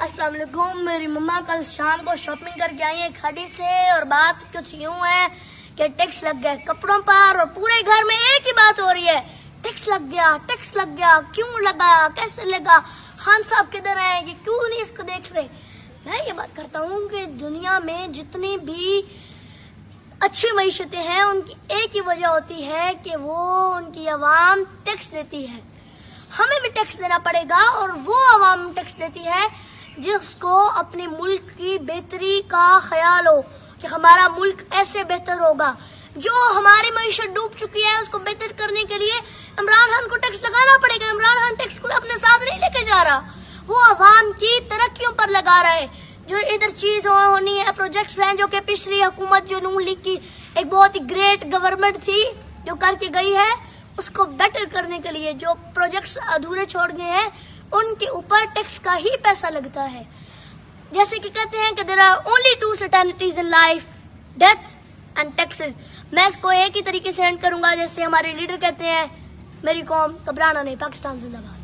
अस्सलाम वालेकुम। मेरी मम्मा कल शाम को शॉपिंग करके आई है खाड़ी से और बात कुछ यूं है कि टैक्स लग गया कपड़ों पर और पूरे घर में एक ही बात हो रही है, टैक्स लग गया, टैक्स लग गया। क्यों लगा, कैसे लगा, खान साहब किधर हैं, ये क्यों नहीं इसको देख रहे। मैं ये बात करता हूँ कि दुनिया में जितनी भी अच्छी मईशतें हैं उनकी एक ही वजह होती है कि वो उनकी आवाम टैक्स देती है। हमें भी टैक्स देना पड़ेगा और वो आवाम टैक्स देती है जिसको अपने मुल्क की बेहतरी का ख्याल हो कि हमारा मुल्क ऐसे बेहतर होगा। जो हमारी मईशत डूब चुकी है उसको बेहतर करने के लिए इमरान खान को टैक्स लगाना पड़ेगा। इमरान खान टैक्स को अपने साथ नहीं लेके जा रहा, वो आवाम की तरक्कियों पर लगा रहा है। जो इधर चीज होनी है, प्रोजेक्ट्स हैं जो कि पिछली हुकूमत जो नून लीग की एक बहुत ही ग्रेट गवर्नमेंट थी जो करके गई है, उसको बेटर करने के लिए जो प्रोजेक्ट्स अधूरे छोड़ गए हैं उनके ऊपर टैक्स का ही पैसा लगता है। जैसे कि कहते हैं कि there are only two certainties in life, death and taxes. मैं इसको एक ही तरीके से एंड करूंगा जैसे हमारे लीडर कहते हैं, मेरी कौम घबराना नहीं, पाकिस्तान जिंदाबाद।